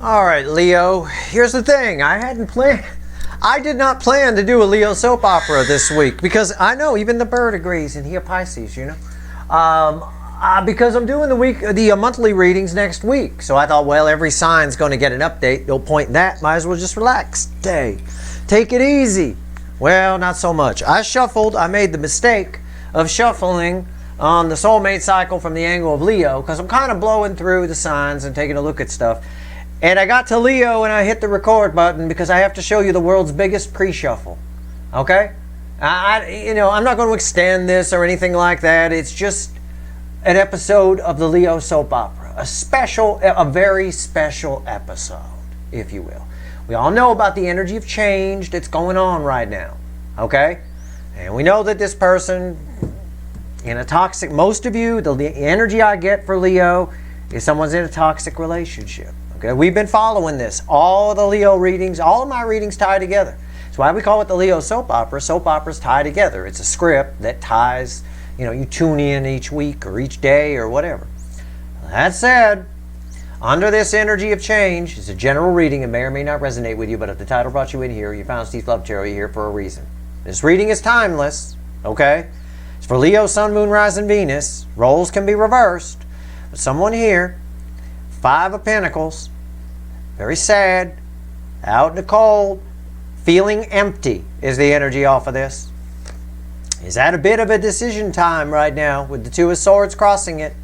All right, Leo, here's the thing. I did not plan to do a Leo soap opera this week because I know even the bird agrees, and he a Pisces, you know. Because I'm doing the monthly readings next week. So I thought, well, every sign's going to get an update. No point in that. Might as well just relax. Take it easy. Well, not so much. I made the mistake of shuffling on the soulmate cycle from the angle of Leo because I'm kind of blowing through the signs and taking a look at stuff. And I got to Leo and I hit the record button because I have to show you the world's biggest pre-shuffle. Okay? I'm not going to extend this or anything like that. It's just an episode of the Leo soap opera. A very special episode, if you will. We all know about the energy of change that's going on right now. Okay? And we know that this person in a toxic, most of you, the energy I get for Leo is someone's in a toxic relationship. Okay? We've been following this. All the Leo readings, all of my readings tie together. That's why we call it the Leo soap opera. Soap operas tie together. It's a script that ties, you tune in each week or each day or whatever. That said, under this energy of change, it's a general reading. It may or may not resonate with you, but if the title brought you in here, you found Steve Love Tarot, you're here for a reason. This reading is timeless, okay? It's for Leo, Sun, Moon, Rising, Venus. Roles can be reversed. But someone here, 5 of Pentacles, very sad, out in the cold, feeling empty is the energy off of this. Is at a bit of a decision time right now with the 2 of Swords crossing it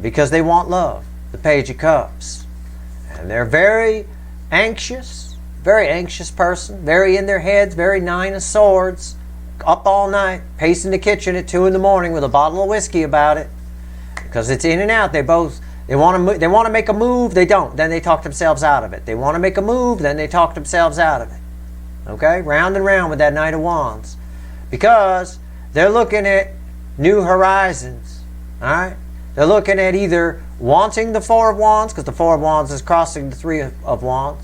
because they want love, the Page of Cups. And they're very anxious person, very in their heads, very 9 of Swords, up all night, pacing the kitchen at 2 in the morning with a bottle of whiskey about it because it's in and out. They want to make a move, they don't. Then they talk themselves out of it. They want to make a move, then they talk themselves out of it. Okay? Round and round with that Knight of Wands. Because they're looking at new horizons. Alright? They're looking at either wanting the 4 of Wands, because the 4 of Wands is crossing the 3 of Wands,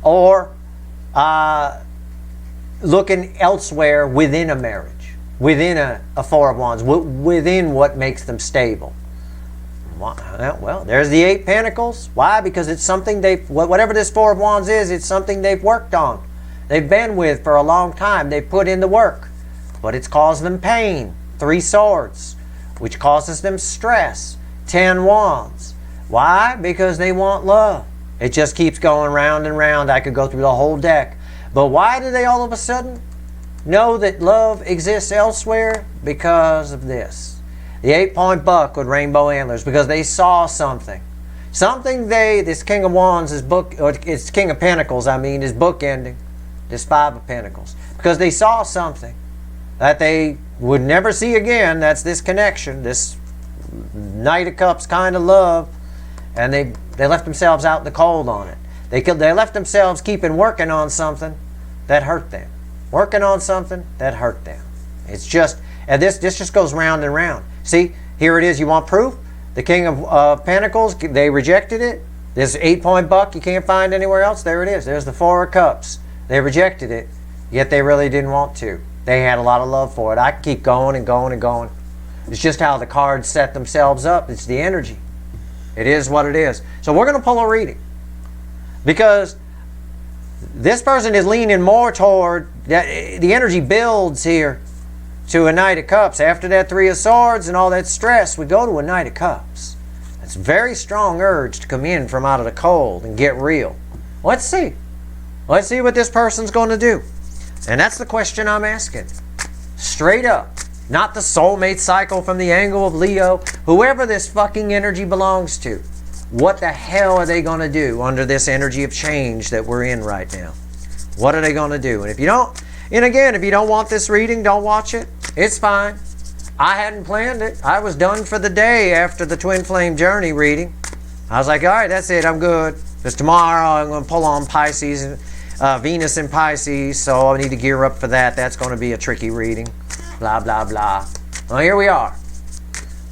or looking elsewhere within a marriage, within a 4 of Wands, within what makes them stable. Well, there's the 8 Pentacles. Why? Because it's something whatever this 4 of Wands is, it's something they've worked on. They've been with for a long time. They've put in the work. But it's caused them pain. 3 Swords, which causes them stress. 10 Wands. Why? Because they want love. It just keeps going round and round. I could go through the whole deck. But why do they all of a sudden know that love exists elsewhere? Because of this. The 8-point buck with rainbow antlers. Because they saw something. This King of Wands is it's King of Pentacles, is bookending this 5 of Pentacles. Because they saw something that they would never see again. That's this connection, this Knight of Cups kind of love. And they left themselves out in the cold on it. They left themselves working on something that hurt them. Working on something that hurt them. It's just, and this just goes round and round. See, here it is. You want proof? The King of Pentacles, they rejected it. This 8-point buck you can't find anywhere else. There it is. There's the 4 of Cups. They rejected it, yet they really didn't want to. They had a lot of love for it. I can keep going and going and going. It's just how the cards set themselves up. It's the energy. It is what it is. So we're going to pull a reading. Because this person is leaning more toward, the energy builds here to a Knight of Cups. After that 3 of Swords and all that stress, we go to a Knight of Cups. It's a very strong urge to come in from out of the cold and get real. Let's see. Let's see what this person's going to do. And that's the question I'm asking. Straight up. Not the soulmate cycle from the angle of Leo. Whoever this fucking energy belongs to. What the hell are they going to do under this energy of change that we're in right now? What are they going to do? And if you don't, and again, if you don't want this reading, don't watch it. It's fine. I hadn't planned it. I was done for the day after the Twin Flame Journey reading. I was like, all right, that's it. I'm good. Because tomorrow I'm going to pull on Pisces and Venus in Pisces, so I need to gear up for that. That's going to be a tricky reading. Blah, blah, blah. Well, here we are.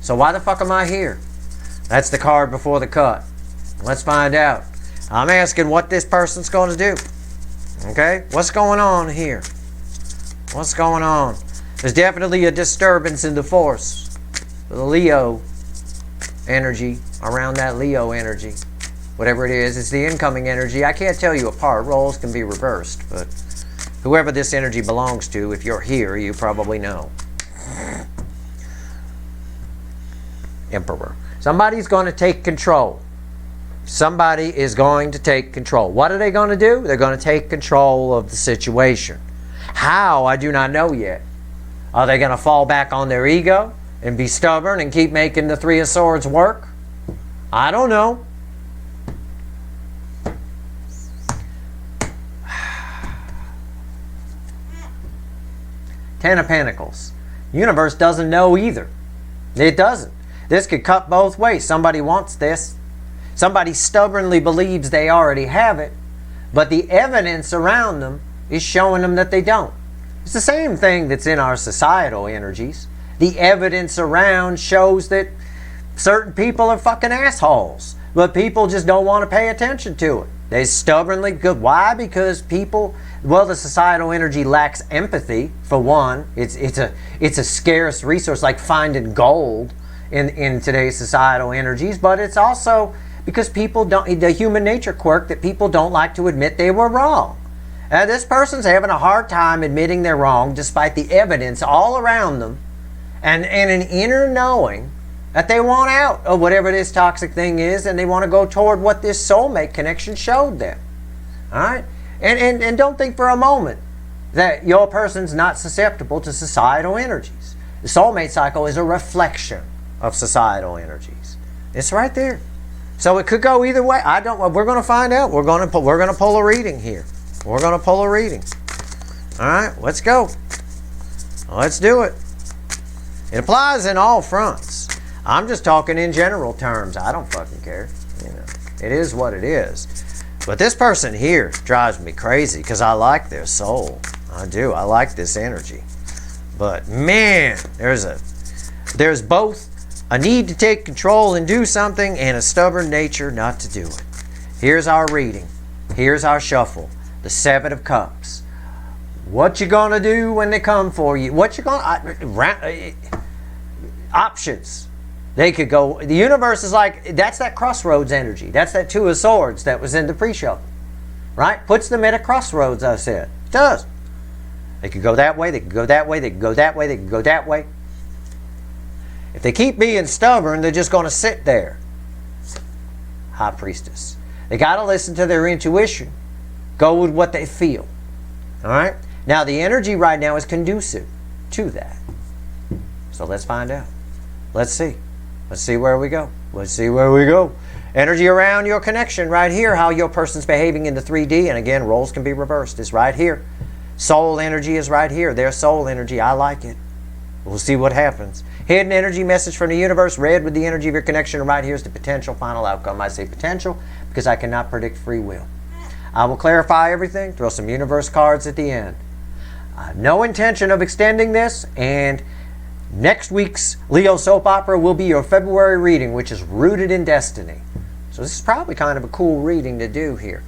So why the fuck am I here? That's the card before the cut. Let's find out. I'm asking what this person's going to do. Okay? What's going on here? What's going on? There's definitely a disturbance in the force. The Leo energy, around that Leo energy. Whatever it is, it's the incoming energy. I can't tell you apart. Roles can be reversed, but whoever this energy belongs to, if you're here, you probably know. Emperor. Somebody's going to take control. Somebody is going to take control. What are they going to do? They're going to take control of the situation. How? I do not know yet. Are they going to fall back on their ego and be stubborn and keep making the Three of Swords work? I don't know. Ten of Pentacles. Universe doesn't know either. It doesn't. This could cut both ways. Somebody wants this. Somebody stubbornly believes they already have it, but the evidence around them is showing them that they don't. It's the same thing that's in our societal energies. The evidence around shows that certain people are fucking assholes, but people just don't want to pay attention to it. They stubbornly good. Why? Because people, well, the societal energy lacks empathy, for one. It's a scarce resource, like finding gold in today's societal energies, but it's also because people don't, the human nature quirk that people don't like to admit they were wrong. This person's having a hard time admitting they're wrong despite the evidence all around them and an inner knowing that they want out of whatever this toxic thing is, and they want to go toward what this soulmate connection showed them. All right? And don't think for a moment that your person's not susceptible to societal energies. The soulmate cycle is a reflection of societal energies. It's right there. So it could go either way. I don't. We're going to find out. We're going to pull a reading here. We're going to pull a reading. All right, let's go. Let's do it. It applies in all fronts. I'm just talking in general terms. I don't fucking care. You know, it is what it is. But this person here drives me crazy because I like their soul. I do. I like this energy. But man, there's both a need to take control and do something and a stubborn nature not to do it. Here's our reading. Here's our shuffle. The Seven of Cups. What you gonna do when they come for you? What you gonna... options. They could go... The universe is like... That's that crossroads energy. That's that Two of Swords that was in the pre-shuffle. Right? Puts them at a crossroads, I said. It does. They could go that way. They could go that way. They could go that way. They could go that way. If they keep being stubborn, they're just going to sit there. High Priestess. They got to listen to their intuition. Go with what they feel. All right? Now, the energy right now is conducive to that. So let's find out. Let's see. Let's see where we go. Let's see where we go. Energy around your connection right here. How your person's behaving in the 3D. And again, roles can be reversed. It's right here. Soul energy is right here. Their soul energy. I like it. We'll see what happens. Hidden energy message from the universe. Red with the energy of your connection. And right here is the potential final outcome. I say potential because I cannot predict free will. I will clarify everything. Throw some universe cards at the end. No intention of extending this. And next week's Leo Soap Opera will be your February reading, which is Rooted in Destiny. So this is probably kind of a cool reading to do here.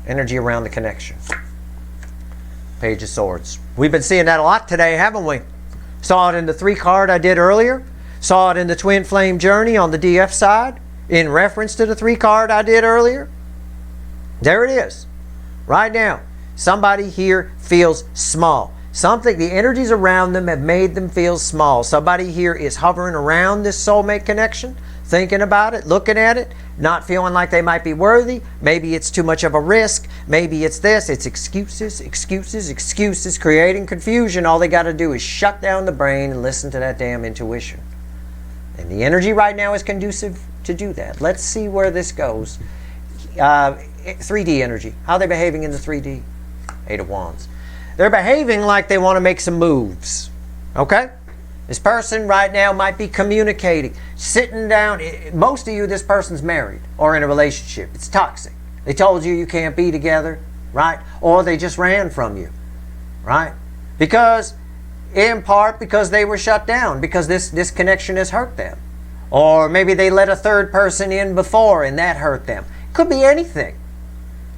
Energy around the connection. Page of Swords. We've been seeing that a lot today, haven't we? Saw it in the 3 card I did earlier. Saw it in the Twin Flame Journey on the DF side in reference to the 3 card I did earlier. There it is. Right now. Somebody here feels small. Something, the energies around them have made them feel small. Somebody here is hovering around this soulmate connection, thinking about it, looking at it, not feeling like they might be worthy. Maybe it's too much of a risk. Maybe it's this. It's excuses, excuses, excuses, creating confusion. All they got to do is shut down the brain and listen to that damn intuition. And the energy right now is conducive to do that. Let's see where this goes. 3D energy. How are they behaving in the 3D? 8 of Wands. They're behaving like they want to make some moves. Okay? This person right now might be communicating, sitting down. Most of you, this person's married or in a relationship. It's toxic. They told you you can't be together, right? Or they just ran from you, right? Because, in part, because they were shut down, because this connection has hurt them. Or maybe they let a third person in before and that hurt them. It could be anything.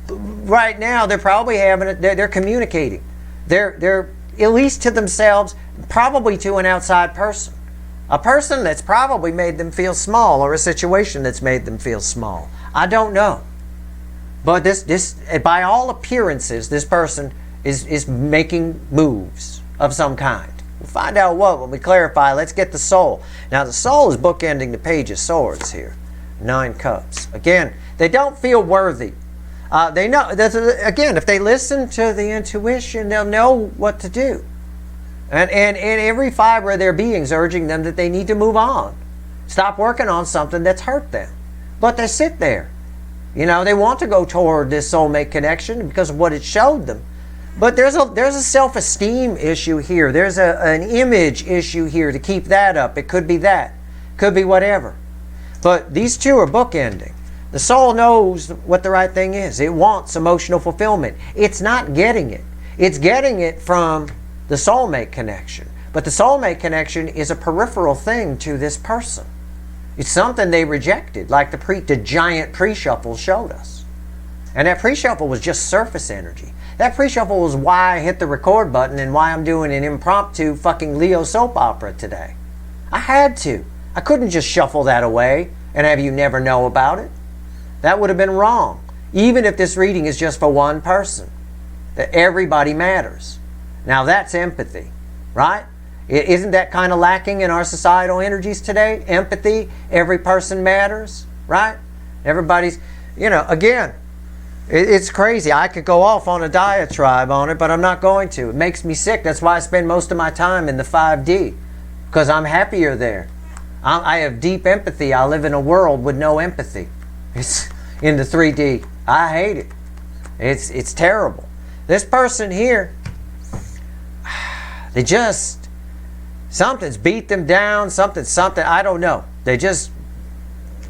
Right now, they're probably having it, they're communicating. They're at least to themselves, probably to an outside person. A person that's probably made them feel small, or a situation that's made them feel small. I don't know. But this by all appearances, this person is making moves of some kind. We'll find out what when we clarify. Let's get the soul. Now the soul is bookending the Page of Swords here. 9 Cups. Again, they don't feel worthy. They know, again, if they listen to the intuition, they'll know what to do. And every fiber of their being is urging them that they need to move on. Stop working on something that's hurt them. But they sit there. You know, they want to go toward this soulmate connection because of what it showed them. But there's a self-esteem issue here. There's an image issue here to keep that up. It could be that. Could be whatever. But these two are bookending. The soul knows what the right thing is. It wants emotional fulfillment. It's not getting it. It's getting it from the soulmate connection. But the soulmate connection is a peripheral thing to this person. It's something they rejected, like the giant pre-shuffle showed us. And that pre-shuffle was just surface energy. That pre-shuffle was why I hit the record button and why I'm doing an impromptu fucking Leo soap opera today. I had to. I couldn't just shuffle that away and have you never know about it. That would have been wrong. Even if this reading is just for one person. That everybody matters. Now that's empathy, right? Isn't that kind of lacking in our societal energies today? Empathy, every person matters, right? Everybody's, you know, again, it's crazy. I could go off on a diatribe on it, but I'm not going to. It makes me sick. That's why I spend most of my time in the 5D, because I'm happier there. I have deep empathy. I live in a world with no empathy. It's in the 3D. I hate it. It's terrible. This person here, they just, something's beat them down, something, I don't know. They just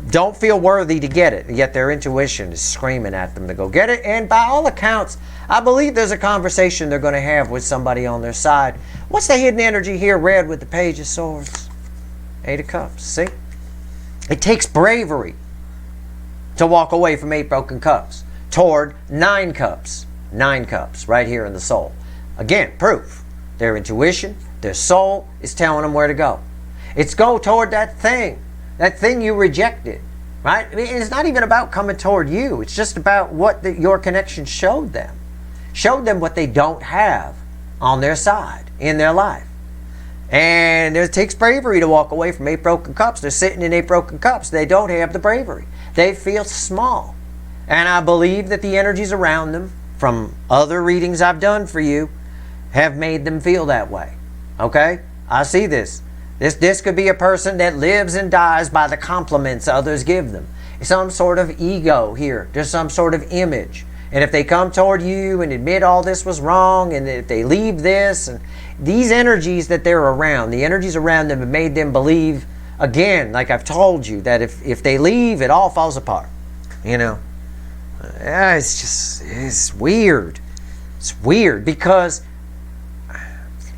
don't feel worthy to get it, and yet their intuition is screaming at them to go get it. And by all accounts, I believe there's a conversation they're going to have with somebody on their side. What's the hidden energy here read with the Page of Swords? 8 of Cups, see? It takes bravery to walk away from 8 broken cups toward 9 cups. 9 cups right here in the soul. Again, proof. Their intuition, their soul is telling them where to go. It's go toward that thing you rejected, right? I mean, it's not even about coming toward you. It's just about what your connection showed them. Showed them what they don't have on their side, in their life. And it takes bravery to walk away from 8 broken cups. They're sitting in 8 broken cups. They don't have the bravery. They feel small. And I believe that the energies around them, from other readings I've done for you, have made them feel that way. Okay? I see this. This could be a person that lives and dies by the compliments others give them. Some sort of ego here. There's some sort of image. And if they come toward you and admit all this was wrong, and if they leave this, and these energies that they're around, the energies around them have made them believe, again, like I've told you, that if they leave, it all falls apart. You know? It's weird. It's weird because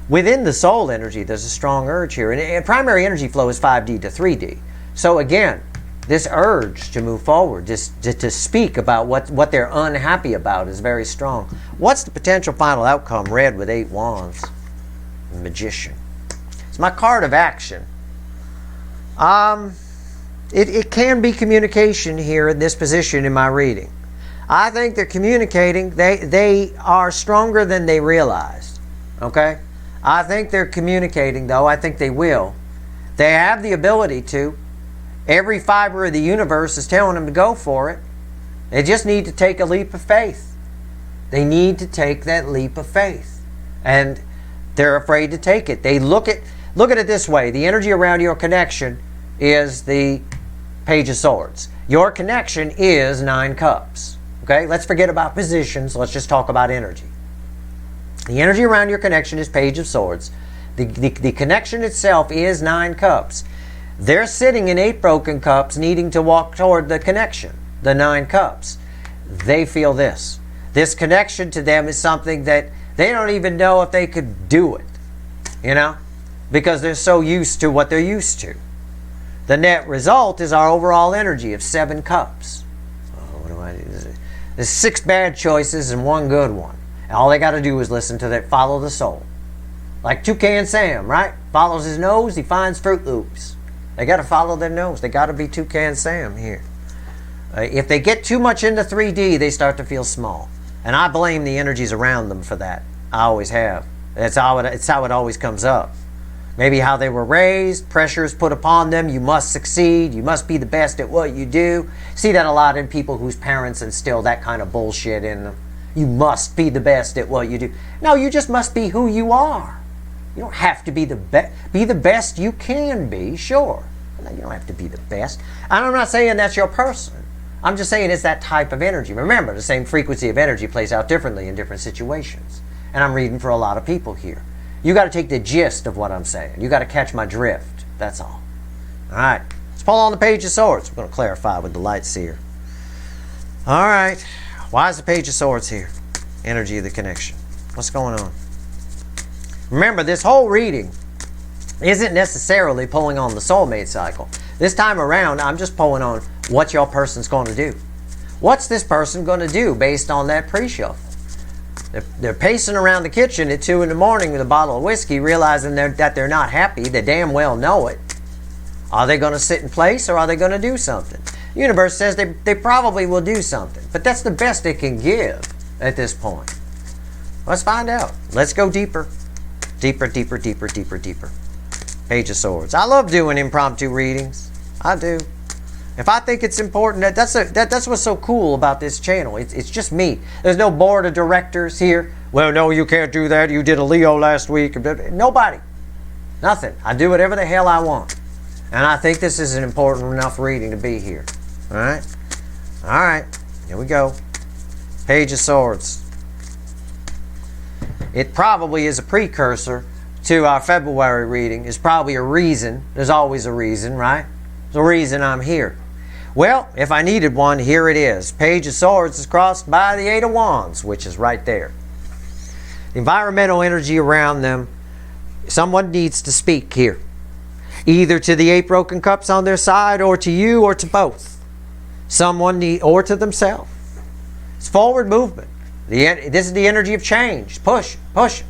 within the soul energy, there's a strong urge here. And primary energy flow is 5D to 3D. So again, this urge to move forward, just to speak about what they're unhappy about is very strong. What's the potential final outcome read with 8 wands? Magician. It's my card of action. It can be communication here in this position in my reading. I think they're communicating. They are stronger than they realized. Okay? I think they're communicating, though. I think they will. They have the ability to. Every fiber of the universe is telling them to go for it. They just need to take a leap of faith. They need to take that leap of faith. And they're afraid to take it. They look at it this way. The energy around your connection is the Page of Swords. Your connection is 9 cups. Okay? Let's forget about positions. Let's just talk about energy. The energy around your connection is Page of Swords. The connection itself is 9 cups. They're sitting in 8 broken cups needing to walk toward the connection, the 9 cups. They feel this. This connection to them is something that they don't even know if they could do it, you know, because they're so used to what they're used to. The net result is our overall energy of 7 cups. Oh, what do I do? There's 6 bad choices and 1 good one. And all they got to do is listen to that, follow the soul. Like Toucan Sam, right? Follows his nose, he finds Fruit Loops. They got to follow their nose. They got to be Toucan Sam here. If they get too much into 3D, they start to feel small. And I blame the energies around them for that. I always have. It's how it always comes up. Maybe how they were raised, pressures put upon them, you must succeed, you must be the best at what you do. See that a lot in people whose parents instill that kind of bullshit in them. You must be the best at what you do. No, you just must be who you are. You don't have to be the best. Be the best you can be, sure. You don't have to be the best. And I'm not saying that's your person. I'm just saying it's that type of energy. Remember, the same frequency of energy plays out differently in different situations. And I'm reading for a lot of people here. You got to take the gist of what I'm saying. You got to catch my drift. That's all. All right. Let's pull on the Page of Swords. We're going to clarify with the Light Seer. All right. Why is the Page of Swords here? Energy of the connection. What's going on? Remember, this whole reading isn't necessarily pulling on the soulmate cycle. This time around, I'm just pulling on what your person's going to do. What's this person going to do based on that pre-shuffle? They're pacing around the kitchen at 2 in the morning with a bottle of whiskey, realizing that they're not happy. They damn well know it. Are they going to sit in place, or are they going to do something? The universe says they probably will do something, but that's the best it can give at this point. Let's find out. Let's go deeper. Deeper, deeper, deeper, deeper, deeper. Page of Swords. I love doing impromptu readings. I do. If I think it's important, that's what's so cool about this channel. It's just me. There's no board of directors here. Well, no, you can't do that. You did a Leo last week. Nobody. Nothing. I do whatever the hell I want. And I think this is an important enough reading to be here. All right? All right. Here we go. Page of Swords. It probably is a precursor to our February reading. It's probably a reason. There's always a reason, right? There's a reason I'm here. Well, if I needed one, here it is. Page of Swords is crossed by the Eight of Wands, which is right there. The environmental energy around them. Someone needs to speak here. Either to the 8 broken cups on their side, or to you, or to both. Or to themselves. It's forward movement. This is the energy of change. Push, push.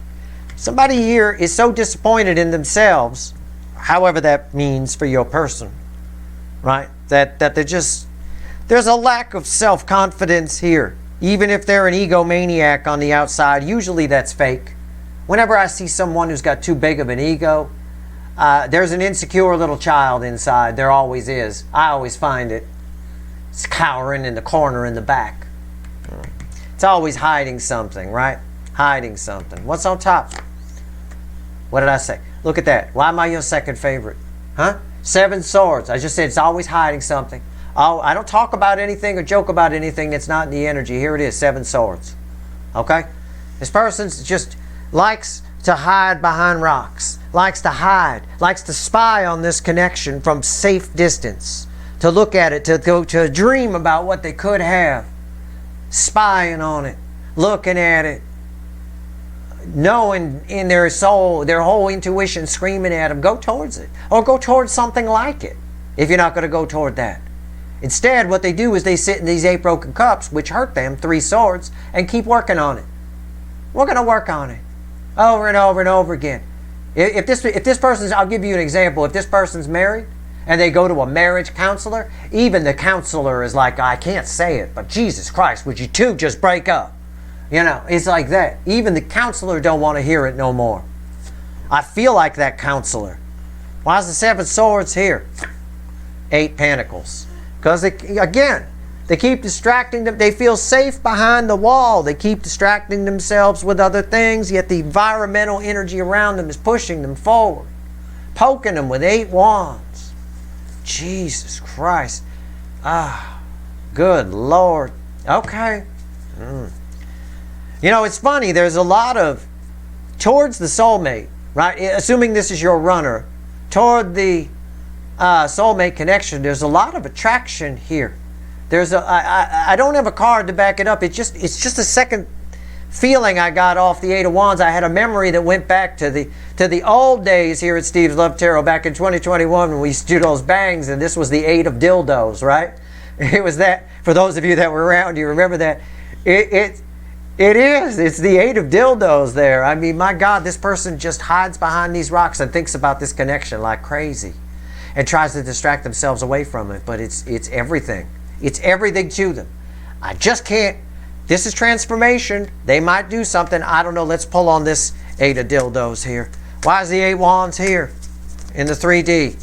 Somebody here is so disappointed in themselves, however that means for your person, right? That there's a lack of self-confidence here. Even if they're an egomaniac on the outside, usually that's fake. Whenever I see someone who's got too big of an ego, there's an insecure little child inside. There always is. I always find it. It's cowering in the corner in the back. It's always hiding something, right? Hiding something. What's on top? What did I say? Look at that. Why am I your second favorite? Huh? 7 swords. I just said it's always hiding something. Oh, I don't talk about anything or joke about anything that's not in the energy. Here it is, 7 swords. Okay? This person just likes to hide behind rocks. Likes to hide. Likes to spy on this connection from safe distance. To look at it. To dream about what they could have. Spying on it. Looking at it. Knowing in their soul, their whole intuition screaming at them, go towards it. Or go towards something like it, if you're not going to go toward that. Instead, what they do is they sit in these 8 broken cups, which hurt them, 3 swords, and keep working on it. We're going to work on it. Over and over and over again. If this person's, I'll give you an example. If this person's married, and they go to a marriage counselor, even the counselor is like, I can't say it, but Jesus Christ, would you two just break up? You know, it's like that. Even the counselor don't want to hear it no more. I feel like that counselor. Why is the 7 swords here? 8 pentacles. Because, again, they keep distracting them. They feel safe behind the wall. They keep distracting themselves with other things, yet the environmental energy around them is pushing them forward. Poking them with 8 wands. Jesus Christ. Good Lord. Okay. You know, it's funny, there's a lot of, towards the soulmate, right? Assuming this is your runner, toward the soulmate connection, there's a lot of attraction here. There's I don't have a card to back it up. It's just a second feeling I got off the 8 of Wands. I had a memory that went back to the old days here at Steve's Love Tarot back in 2021 when we used to do those bangs, and this was the 8 of dildos, right? It was that, for those of you that were around, you remember that. It is. It's the 8 of dildos there. I mean, my God, this person just hides behind these rocks and thinks about this connection like crazy and tries to distract themselves away from it. But it's everything. It's everything to them. I just can't. This is transformation. They might do something. I don't know. Let's pull on this 8 of dildos here. Why is the 8 wands here in the 3D?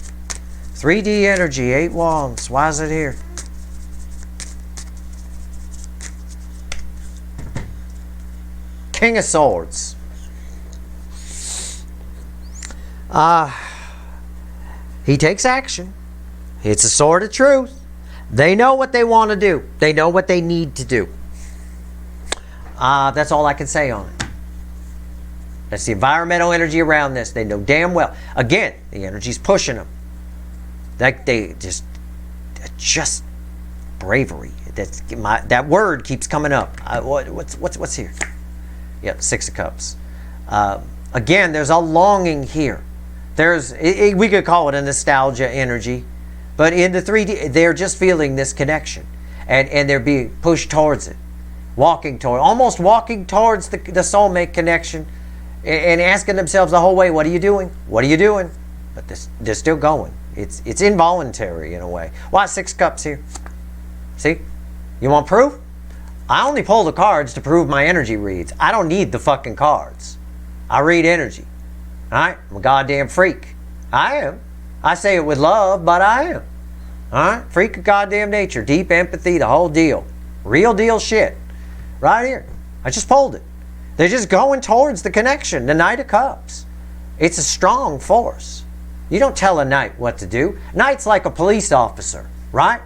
3D energy, 8 wands. Why is it here? King of Swords. He takes action. It's a sword of truth. They know what they want to do. They know what they need to do. That's all I can say on it. That's the environmental energy around this. They know damn well. Again, the energy's pushing them. They just bravery. That word keeps coming up. What's here? Yep, 6 of Cups. Again, there's a longing here. We could call it a nostalgia energy, but in the 3D, they're just feeling this connection, and they're being pushed towards it, almost walking towards the soulmate connection, and asking themselves the whole way, "What are you doing? What are you doing?" But they're still going. It's involuntary in a way. Why 6 Cups here? See, you want proof? I only pull the cards to prove my energy reads. I don't need the fucking cards. I read energy. Alright? I'm a goddamn freak. I am. I say it with love, but I am. Alright? Freak of goddamn nature. Deep empathy, the whole deal. Real deal shit. Right here. I just pulled it. They're just going towards the connection. The Knight of Cups. It's a strong force. You don't tell a knight what to do. Knight's like a police officer. Right?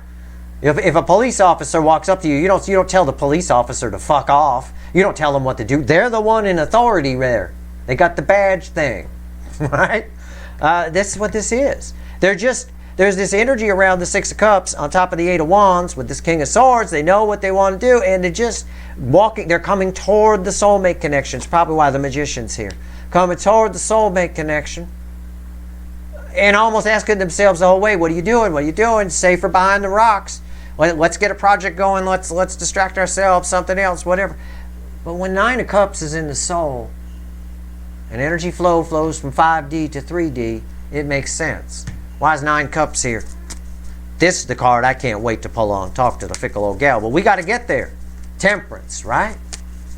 If a police officer walks up to you, you don't tell the police officer to fuck off. You don't tell them what to do. They're the one in authority there. They got the badge thing, right? That's what this is. There's this energy around the 6 of Cups on top of the 8 of Wands with this King of Swords. They know what they want to do, and they're just walking. They're coming toward the soulmate connection. It's probably why the Magician's here. Coming toward the soulmate connection. And almost asking themselves the whole way, "What are you doing? What are you doing? Safer behind the rocks. Let's get a project going. Let's distract ourselves. Something else. Whatever." But when 9 of Cups is in the soul, and energy flows from 5D to 3D, it makes sense. Why is 9 Cups here? This is the card I can't wait to pull on. Talk to the fickle old gal. But we got to get there. Temperance, right?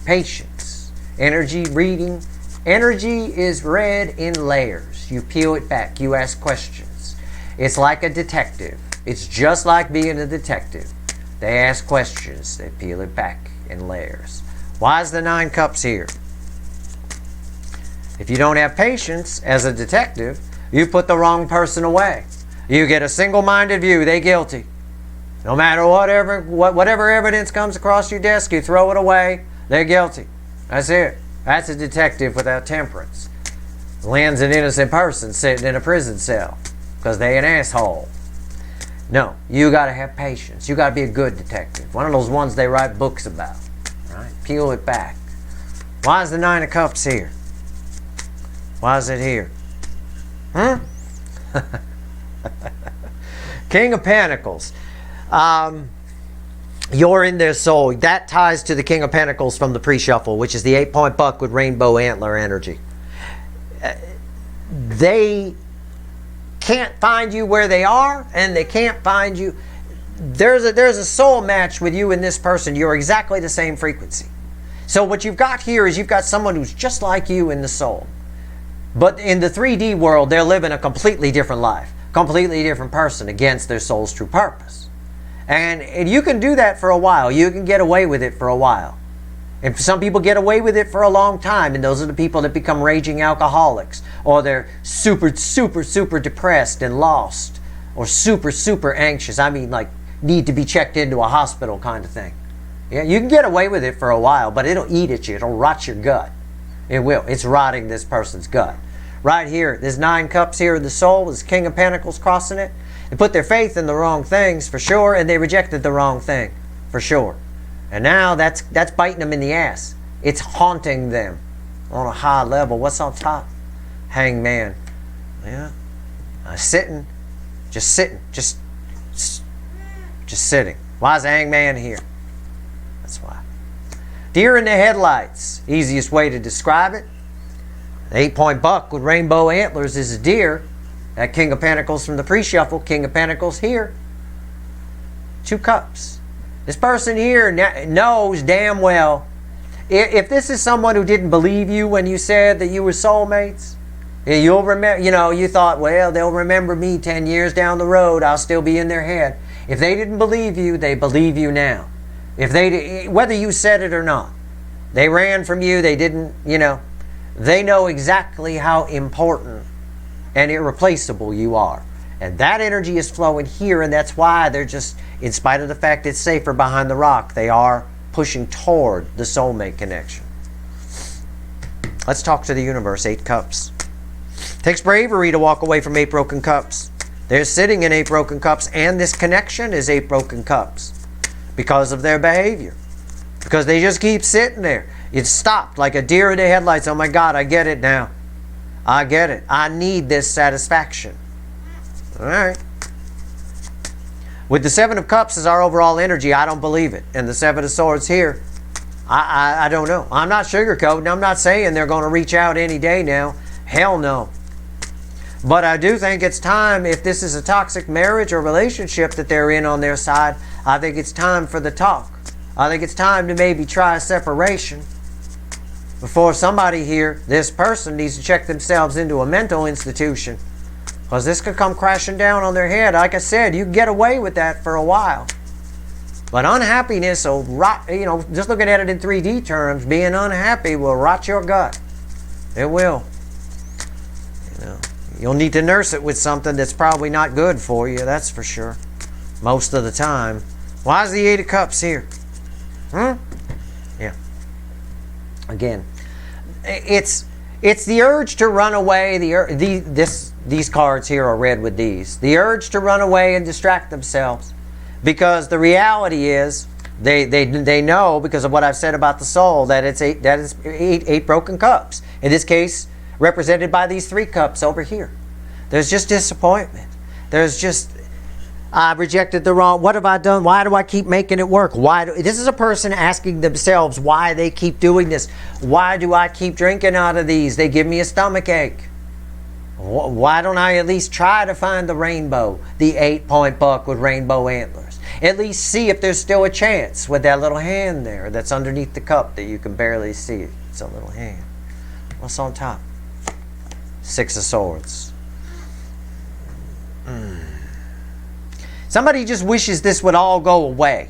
Patience. Energy reading. Energy is read in layers. You peel it back. You ask questions. It's like a detective. It's just like being a detective. They ask questions. They peel it back in layers. Why is the 9 Cups here? If you don't have patience as a detective, you put the wrong person away. You get a single-minded view. They guilty. No matter whatever evidence comes across your desk, you throw it away. They're guilty. That's it. That's a detective without temperance. Lands an innocent person sitting in a prison cell because they an asshole. No, you got to have patience. You got to be a good detective. One of those ones they write books about. Right? Peel it back. Why is the 9 of Cups here? Why is it here? King of Pentacles. You're in their soul. That ties to the King of Pentacles from the pre-shuffle, which is the 8-point buck with rainbow antler energy. They can't find you where they are, and they can't find you. There's a soul match with you and this person. You're exactly the same frequency. So what you've got here is you've got someone who's just like you in the soul. But in the 3D world, they're living a completely different life. Completely different person against their soul's true purpose. And you can do that for a while. You can get away with it for a while. And some people get away with it for a long time, and those are the people that become raging alcoholics, or they're super depressed and lost, or super anxious. I mean, like, need to be checked into a hospital kind of thing. Yeah, you can get away with it for a while, but it'll eat at you. It'll rot your gut. It will. It's rotting this person's gut. Right here, there's 9 Cups here in the soul. There's King of Pentacles crossing it. They put their faith in the wrong things, for sure, and they rejected the wrong thing, for sure. And now that's biting them in the ass. It's haunting them on a high level. What's on top? Hangman. Yeah. Sitting. Just sitting. Just sitting. Why is the hangman here? That's why. Deer in the headlights, easiest way to describe it. The 8-point buck with rainbow antlers is a deer. That King of Pentacles from the pre-shuffle, King of Pentacles here. 2 cups. This person here knows damn well, if this is someone who didn't believe you when you said that you were soulmates, you'll remember, you thought, well, they'll remember me 10 years down the road, I'll still be in their head. If they didn't believe you, they believe you now. If they, whether you said it or not, they ran from you, they didn't, they know exactly how important and irreplaceable you are. And that energy is flowing here, and that's why they're just, in spite of the fact it's safer behind the rock, they are pushing toward the soulmate connection. Let's talk to the universe. 8 cups. Takes bravery to walk away from 8 broken cups. They're sitting in 8 broken cups, and this connection is 8 broken cups because of their behavior. Because they just keep sitting there. It's stopped like a deer in the headlights. Oh my God, I get it now. I get it. I need this satisfaction. All right. With the 7 of Cups as our overall energy, I don't believe it. And the 7 of Swords here, I don't know. I'm not sugarcoating. I'm not saying they're going to reach out any day now. Hell no. But I do think it's time, if this is a toxic marriage or relationship that they're in on their side, I think it's time for the talk. I think it's time to maybe try a separation. Before somebody here, this person needs to check themselves into a mental institution. Because this could come crashing down on their head. Like I said, you can get away with that for a while. But unhappiness will rot, just looking at it in 3D terms, being unhappy will rot your gut. It will. You'll need to nurse it with something that's probably not good for you, that's for sure. Most of the time. Why is the 8 of Cups here? Yeah. Again, it's the urge to run away. These cards here are red with these. The urge to run away and distract themselves. Because the reality is, they know, because of what I've said about the soul, that it's eight broken cups. In this case, represented by these 3 cups over here. There's just disappointment. There's just, I've rejected the wrong, what have I done? Why do I keep making it work? This is a person asking themselves why they keep doing this. Why do I keep drinking out of these? They give me a stomach ache. Why don't I at least try to find the rainbow, the 8-point buck with rainbow antlers? At least see if there's still a chance with that little hand there that's underneath the cup that you can barely see. It's a little hand. What's on top? 6 of Swords. Somebody just wishes this would all go away.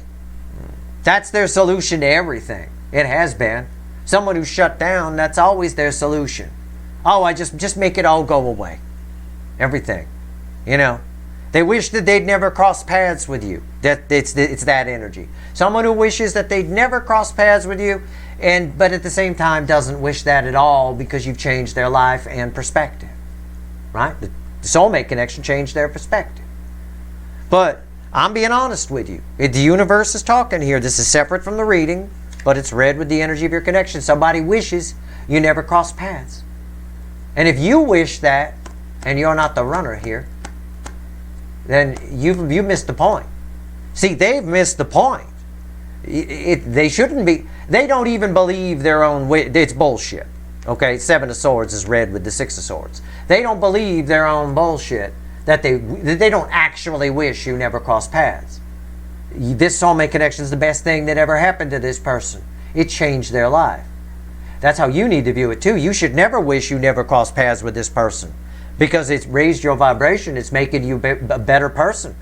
That's their solution to everything. It has been. Someone who's shut down, that's always their solution. Oh, I just make it all go away. Everything. They wish that they'd never cross paths with you. It's that energy. Someone who wishes that they'd never cross paths with you, but at the same time doesn't wish that at all because you've changed their life and perspective. Right? The soulmate connection changed their perspective. But I'm being honest with you. The universe is talking here. This is separate from the reading, but it's read with the energy of your connection. Somebody wishes you never cross paths. And if you wish that, and you're not the runner here, then you've missed the point. See, they've missed the point. They shouldn't be. They don't even believe their own. It's bullshit. Okay, 7 of Swords is read with the 6 of Swords. They don't believe their own bullshit that they don't actually wish you never cross paths. This soulmate connection is the best thing that ever happened to this person. It changed their life. That's how you need to view it too. You should never wish you never cross paths with this person because it's raised your vibration. It's making you a better person.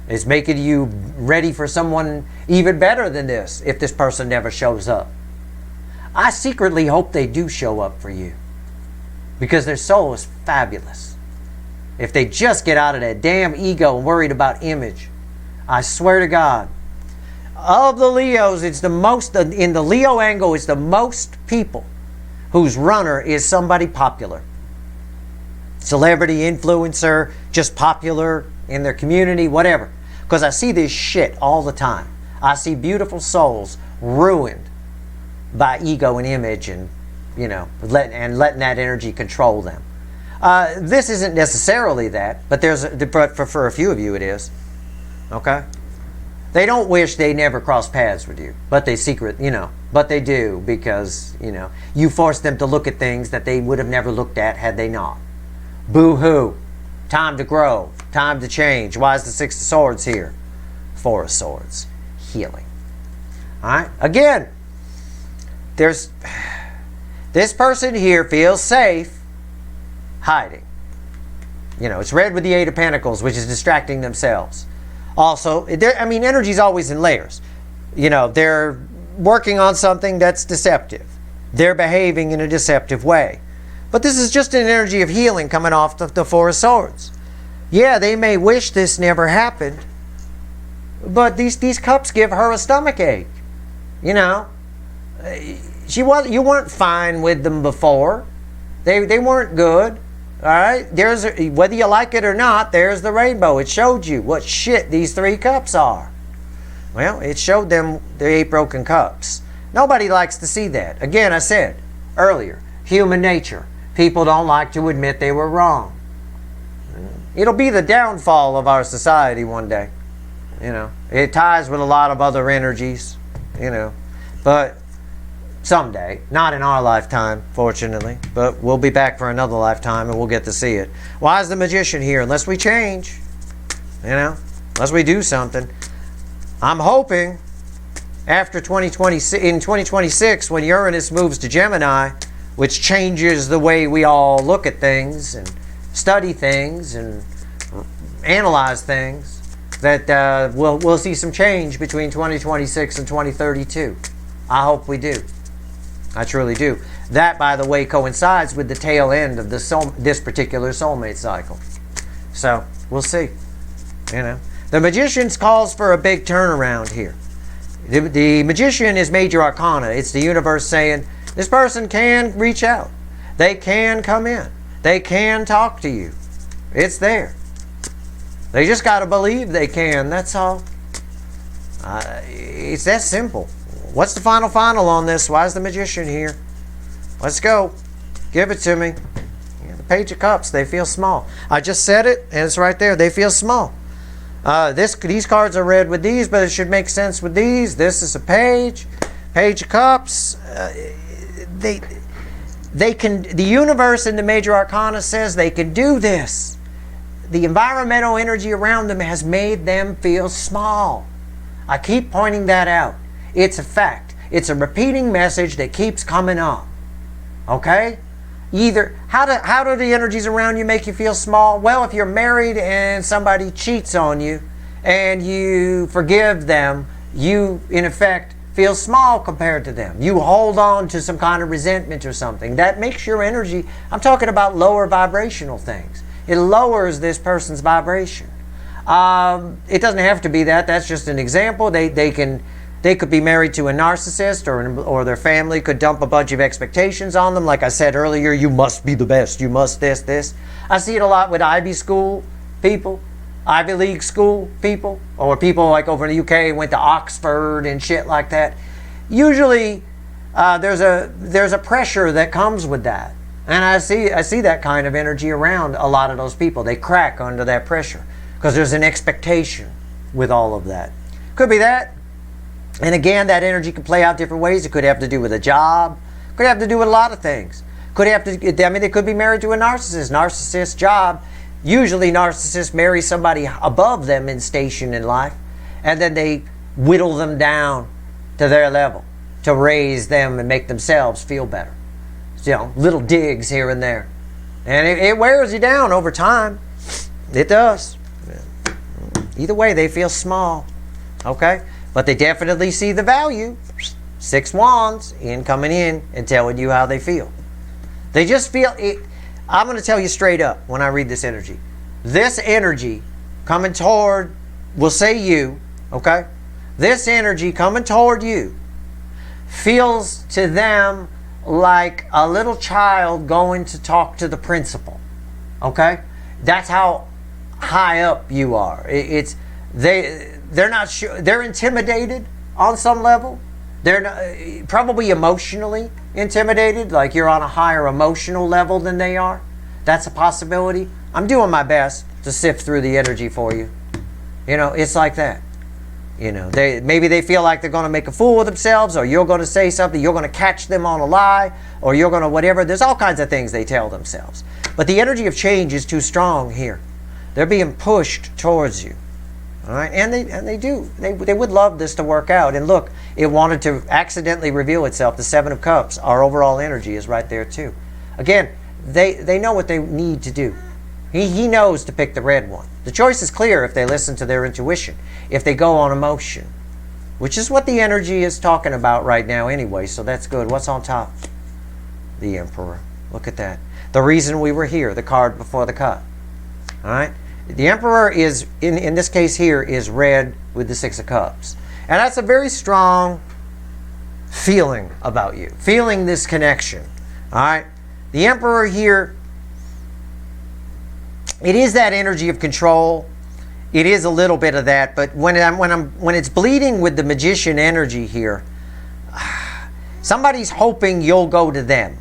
It's making you ready for someone even better than this if this person never shows up. I secretly hope they do show up for you because their soul is fabulous. If they just get out of that damn ego and worried about image, I swear to God, of the Leos, it's the most, in the Leo angle, it's the most people whose runner is somebody popular. Celebrity, influencer, just popular in their community, whatever. Because I see this shit all the time. I see beautiful souls ruined by ego and image and, letting that energy control them. This isn't necessarily that, but for a few of you it is. Okay? They don't wish they never crossed paths with you, but they but they do, because, you forced them to look at things that they would have never looked at had they not. Boo-hoo. Time to grow. Time to change. Why is the Six of Swords here? Four of Swords. Healing. All right? Again, this person here feels safe hiding. It's red with the Eight of Pentacles, which is distracting themselves. Also, energy is always in layers. They're working on something that's deceptive. They're behaving in a deceptive way. But this is just an energy of healing coming off the Four of Swords. Yeah, they may wish this never happened, but these cups give her a stomach ache. You weren't fine with them before. They weren't good. All right, whether you like it or not, there's the rainbow. It showed you what shit these three cups are. Well, it showed them the 8 broken cups. Nobody likes to see that. Again, I said earlier, human nature. People don't like to admit they were wrong. It'll be the downfall of our society one day. It ties with a lot of other energies, but someday, not in our lifetime, fortunately, but we'll be back for another lifetime and we'll get to see it. Why is the Magician here? Unless we change, unless we do something. I'm hoping after in 2026, when Uranus moves to Gemini, which changes the way we all look at things and study things and analyze things, that we'll see some change between 2026 and 2032. I hope we do. I truly do. That, by the way, coincides with the tail end of this particular soulmate cycle. So, we'll see. The Magician calls for a big turnaround here. The Magician is major arcana. It's the universe saying, this person can reach out. They can come in. They can talk to you. It's there. They just got to believe they can. That's all. It's that simple. What's the final on this? Why is the Magician here? Let's go. Give it to me. The Page of Cups, they feel small. I just said it, and it's right there. They feel small. These cards are red with these, but it should make sense with these. This is a Page of Cups. The universe in the major arcana says they can do this. The environmental energy around them has made them feel small. I keep pointing that out. It's a fact. It's a repeating message that keeps coming up. Okay? How do the energies around you make you feel small? Well, if you're married and somebody cheats on you and you forgive them, you, in effect, feel small compared to them. You hold on to some kind of resentment or something. That makes your energy, I'm talking about lower vibrational things. It lowers this person's vibration. It doesn't have to be that. That's just an example. They could be married to a narcissist, or their family could dump a bunch of expectations on them. Like I said earlier, you must be the best. You must this. I see it a lot with Ivy School people, Ivy League school people, or people like over in the UK went to Oxford and shit like that. Usually, there's a pressure that comes with that, and I see that kind of energy around a lot of those people. They crack under that pressure because there's an expectation with all of that. Could be that. And again, that energy could play out different ways. It could have to do with a job. Could have to do with a lot of things. They could be married to a narcissist. Narcissist job. Usually narcissists marry somebody above them in station in life. And then they whittle them down to their level to raise them and make themselves feel better. Little digs here and there. And it wears you down over time. It does. Either way, they feel small. Okay? But they definitely see the value. 6 wands coming in and telling you how they feel. They just feel it. I'm going to tell you straight up when I read this energy. This energy coming toward, we'll say you, okay? This energy coming toward you feels to them like a little child going to talk to the principal. Okay? That's how high up you are. They're not sure. They're intimidated on some level. They're not, probably emotionally intimidated, like you're on a higher emotional level than they are. That's a possibility. I'm doing my best to sift through the energy for you. It's like that. You know, maybe they feel like they're going to make a fool of themselves, or you're going to say something, you're going to catch them on a lie, or you're going to whatever. There's all kinds of things they tell themselves. But the energy of change is too strong here. They're being pushed towards you. All right? And they do. They would love this to work out. And look, it wanted to accidentally reveal itself. The Seven of Cups, our overall energy is right there too. Again, they know what they need to do. He knows to pick the red one. The choice is clear if they listen to their intuition, if they go on emotion, which is what the energy is talking about right now anyway, so that's good. What's on top? The Emperor. Look at that. The reason we were here, the card before the cut. All right? The Emperor is, in this case here, is red with the Six of Cups. And that's a very strong feeling about you, feeling this connection. All right? The Emperor here, it is that energy of control. It is a little bit of that, but when it's bleeding with the Magician energy here, somebody's hoping you'll go to them.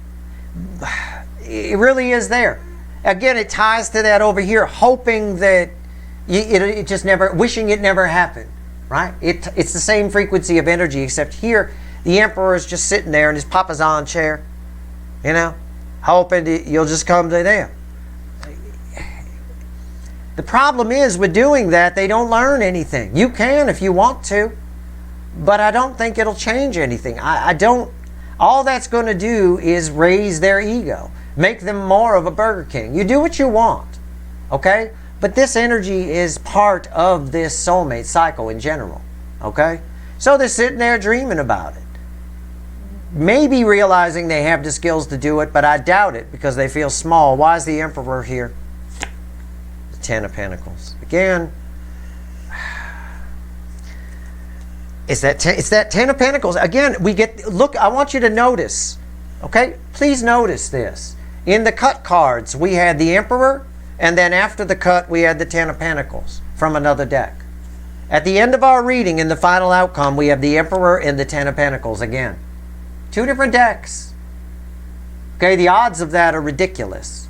It really is there. Again, it ties to that over here, hoping that it just never, wishing it never happened, right? It's the same frequency of energy, except here the Emperor is just sitting there in his papasan chair, you know, hoping that you'll just come to them. The problem is with doing that, they don't learn anything. You can if you want to, but I don't think it'll change anything. I don't. All that's going to do is raise their ego, make them more of a Burger King. You do what you want, okay? But this energy is part of this soulmate cycle in general, okay? So they're sitting there dreaming about it. Maybe realizing they have the skills to do it, but I doubt it because they feel small. Why is the Emperor here? Ten of Pentacles. Again, it's that Ten of Pentacles. Again, we get, look, I want you to notice, okay? Please notice this. In the cut cards, we had the Emperor, and then after the cut, we had the Ten of Pentacles from another deck. At the end of our reading, in the final outcome, we have the Emperor and the Ten of Pentacles again. Two different decks. Okay, the odds of that are ridiculous.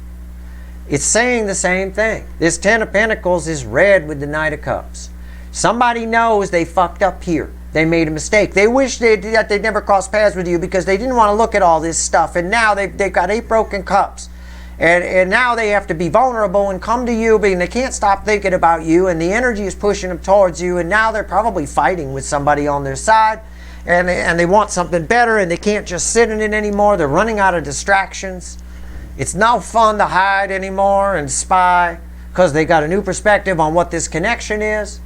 It's saying the same thing. This Ten of Pentacles is red with the Knight of Cups. Somebody knows they fucked up here. They made a mistake. They wish they'd never crossed paths with you because they didn't want to look at all this stuff. And now they've got 8 broken cups. And now they have to be vulnerable and come to you, and they can't stop thinking about you. And the energy is pushing them towards you. And now they're probably fighting with somebody on their side. And they want something better, and they can't just sit in it anymore. They're running out of distractions. It's no fun to hide anymore and spy because they got a new perspective on what this connection is.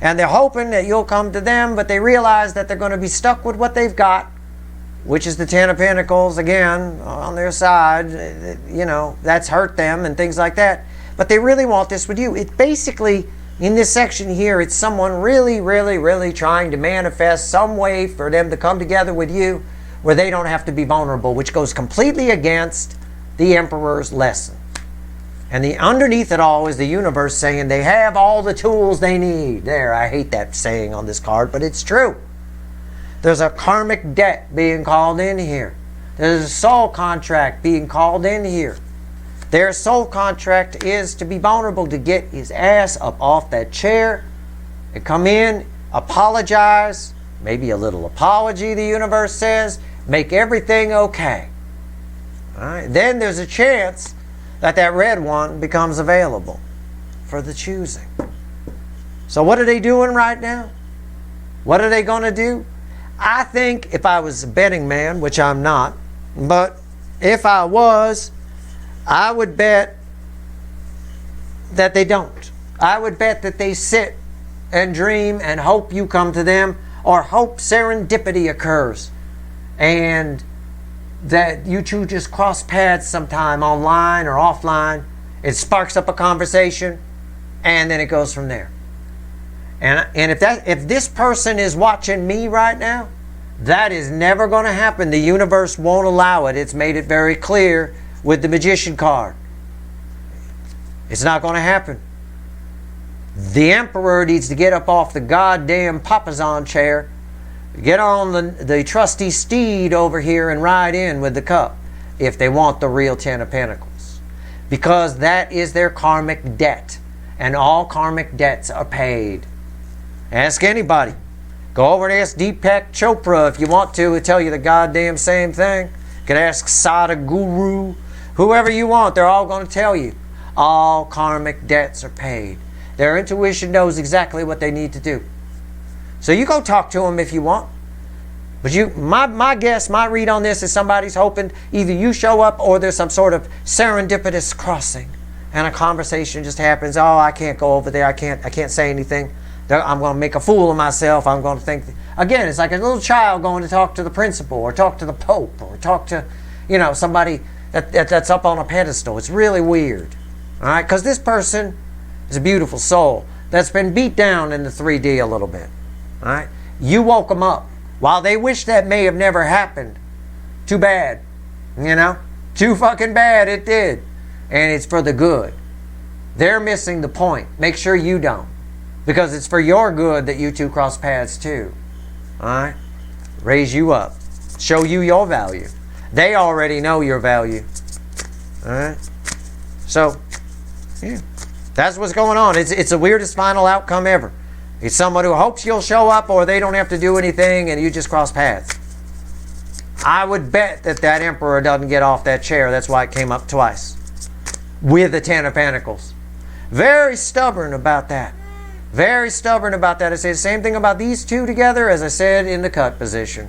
And they're hoping that you'll come to them, but they realize that they're going to be stuck with what they've got, which is the Ten of Pentacles, again, on their side. You know, that's hurt them and things like that. But they really want this with you. It basically, in this section here, it's someone really, really, really trying to manifest some way for them to come together with you where they don't have to be vulnerable, which goes completely against the Emperor's lesson. And the underneath it all is the universe saying they have all the tools they need. There, I hate that saying on this card, but it's true. There's a karmic debt being called in here. There's a soul contract being called in here. Their soul contract is to be vulnerable, to get his ass up off that chair and come in, apologize, maybe a little apology, the universe says, make everything okay. All right. Then there's a chance that that red one becomes available for the choosing. So what are they doing right now? What are they going to do? I think if I was a betting man, which I'm not, but if I was, I would bet that they don't. I would bet that they sit and dream and hope you come to them, or hope serendipity occurs and that you two just cross paths sometime online or offline. It sparks up a conversation, and then it goes from there. And if this person is watching me right now, that is never going to happen. The universe won't allow it. It's made it very clear with the Magician card. It's not going to happen. The Emperor needs to get up off the goddamn papasan chair, get on the trusty steed over here and ride in with the cup if they want the real Ten of Pentacles. Because that is their karmic debt. And all karmic debts are paid. Ask anybody. Go over and ask Deepak Chopra if you want to. He'll tell you the goddamn same thing. You can ask Sadhguru, whoever you want. They're all going to tell you. All karmic debts are paid. Their intuition knows exactly what they need to do. So you go talk to them if you want. But my guess, my read on this is somebody's hoping either you show up or there's some sort of serendipitous crossing. And a conversation just happens. Oh, I can't go over there. I can't say anything. I'm going to make a fool of myself. I'm going to think. Again, it's like a little child going to talk to the principal or talk to the Pope or talk to, somebody that's up on a pedestal. It's really weird. All right? Because this person is a beautiful soul that's been beat down in the 3D a little bit. All right? You woke them up. While they wish that may have never happened, too bad. Too fucking bad it did. And it's for the good. They're missing the point. Make sure you don't. Because it's for your good that you two cross paths too. Alright? Raise you up. Show you your value. They already know your value. Alright? So, yeah. That's what's going on. It's the weirdest final outcome ever. It's someone who hopes you'll show up or they don't have to do anything and you just cross paths. I would bet that emperor doesn't get off that chair. That's why it came up twice. With the Ten of Pentacles. Very stubborn about that. Very stubborn about that. I say the same thing about these two together as I said in the cut position.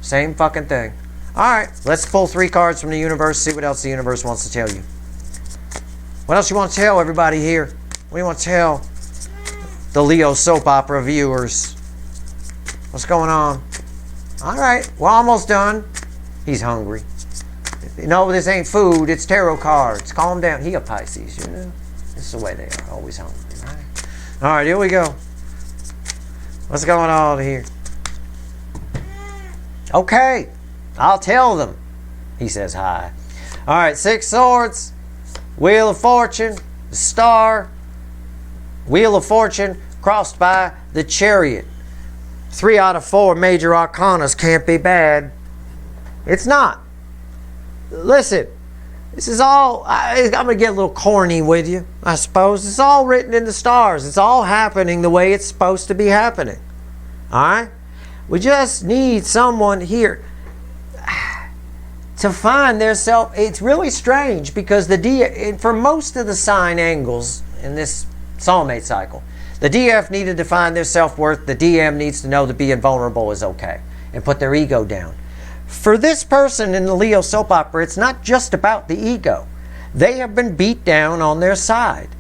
Same fucking thing. Alright, let's pull 3 cards from the universe, see what else the universe wants to tell you. What else you want to tell everybody here? What do you want to tell the Leo soap opera viewers? What's going on? Alright, we're almost done. He's hungry. No, this ain't food, it's tarot cards. Calm down. He a Pisces, This is the way they are, always hungry, right? Alright, here we go. What's going on here? Okay, I'll tell them. He says hi. Alright, 6 swords. Wheel of Fortune. The Star. Wheel of Fortune crossed by the Chariot. 3 out of 4 major arcanas can't be bad. It's not. Listen, this is all, I'm going to get a little corny with you, I suppose. It's all written in the stars. It's all happening the way it's supposed to be happening. Alright? We just need someone here to find their self. It's really strange because for most of the sign angles in this soulmate cycle, the DF needed to find their self-worth. The DM needs to know that being vulnerable is okay and put their ego down. For this person in the Leo soap opera, it's not just about the ego. They have been beat down on their side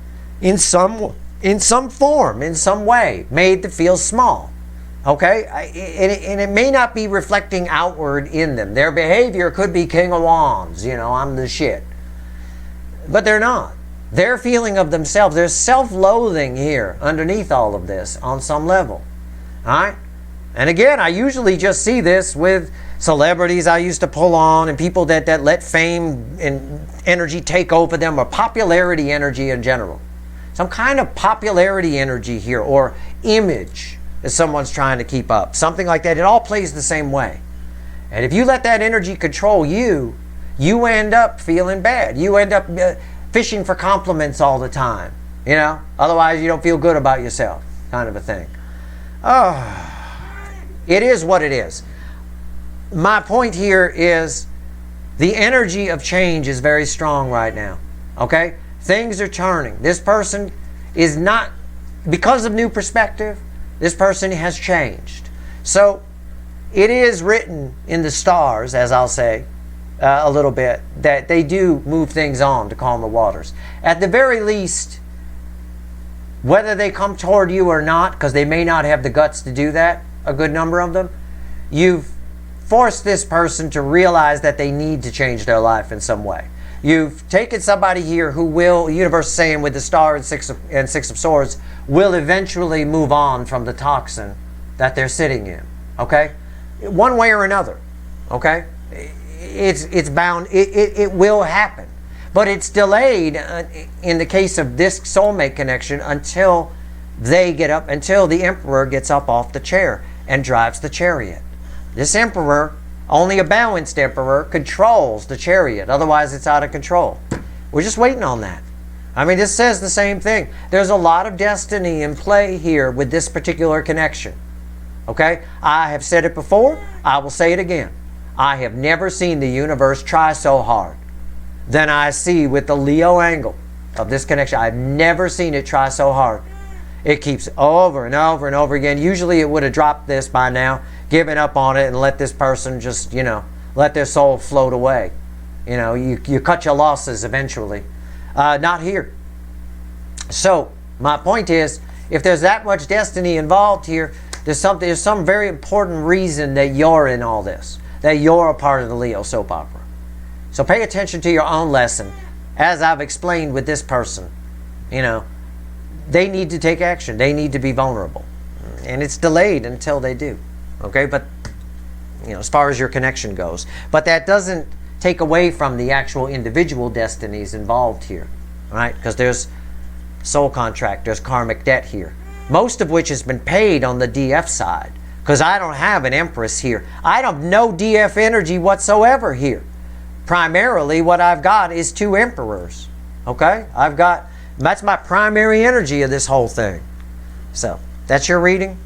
in some form, in some way, made to feel small. Okay? And it may not be reflecting outward in them. Their behavior could be King of Wands, I'm the shit. But they're not. Their feeling of themselves, there's self-loathing here underneath all of this on some level. Alright? And again, I usually just see this with celebrities I used to pull on and people that let fame and energy take over them, or popularity energy in general. Some kind of popularity energy here, or image that someone's trying to keep up. Something like that. It all plays the same way. And if you let that energy control you, you end up feeling bad. You end up fishing for compliments all the time. Otherwise you don't feel good about yourself, kind of a thing. Oh, it is what it is. My point here is the energy of change is very strong right now. Okay? Things are turning. This person is not, because of new perspective, this person has changed. So it is written in the stars, as I'll say, a little bit, that they do move things on to calm the waters. At the very least, whether they come toward you or not, because they may not have the guts to do that, a good number of them, you've forced this person to realize that they need to change their life in some way. You've taken somebody here who will, the universe is saying with the Star and Six of Swords, will eventually move on from the toxin that they're sitting in. Okay? One way or another. Okay? It's bound, it will happen. But it's delayed in the case of this soulmate connection until they get up, until the Emperor gets up off the chair and drives the chariot. This Emperor, only a balanced Emperor, controls the chariot. Otherwise, it's out of control. We're just waiting on that. I mean, this says the same thing. There's a lot of destiny in play here with this particular connection. Okay? I have said it before. I will say it again. I have never seen the universe try so hard than I see with the Leo angle of this connection. I've never seen it try so hard. It keeps over and over and over again. Usually it would have dropped this by now, given up on it, and let this person just, let their soul float away. You cut your losses eventually. Not here. So, my point is, if there's that much destiny involved here, there's some very important reason that you're in all this, that you're a part of the Leo soap opera. So pay attention to your own lesson. As I've explained with this person, they need to take action. They need to be vulnerable. And it's delayed until they do. Okay, but, as far as your connection goes. But that doesn't take away from the actual individual destinies involved here. Right? Because there's soul contract, there's karmic debt here. Most of which has been paid on the DF side. Because I don't have an Empress here. I don't have no DF energy whatsoever here. Primarily what I've got is 2 Emperors. Okay? That's my primary energy of this whole thing. So, that's your reading.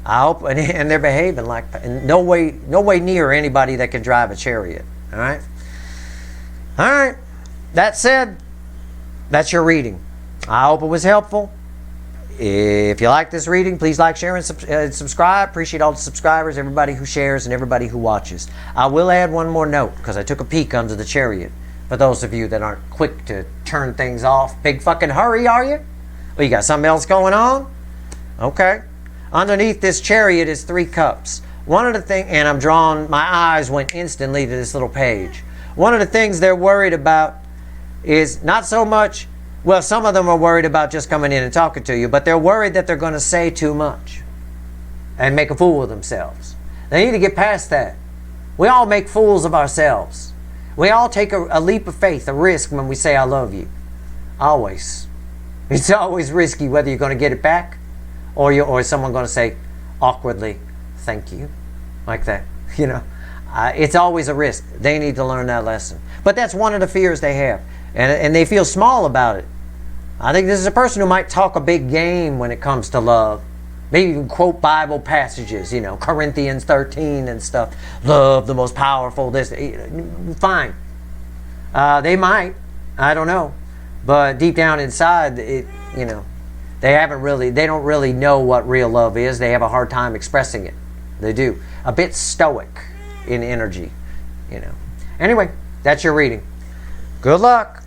I hope, and they're behaving like, in no way near anybody that can drive a chariot. Alright? Alright. That said, that's your reading. I hope it was helpful. If you like this reading, please like, share, and subscribe. Appreciate all the subscribers, everybody who shares, and everybody who watches. I will add one more note, because I took a peek under the chariot. For those of you that aren't quick to turn things off, big fucking hurry, are you? Well, you got something else going on? Okay. Underneath this chariot is 3 cups. One of the things, and my eyes went instantly to this little page. One of the things they're worried about is not so much, well, some of them are worried about just coming in and talking to you, but they're worried that they're going to say too much and make a fool of themselves. They need to get past that. We all make fools of ourselves. We all take a leap of faith, a risk when we say I love you. Always. It's always risky whether you're going to get it back or is someone going to say awkwardly, thank you, like that. It's always a risk. They need to learn that lesson. But that's one of the fears they have. And they feel small about it. I think this is a person who might talk a big game when it comes to love. Maybe even quote Bible passages, Corinthians 13 and stuff. Love, the most powerful, this. Fine. They might. I don't know. But deep down inside, they don't really know what real love is. They have a hard time expressing it. They do. A bit stoic in energy, Anyway, that's your reading. Good luck.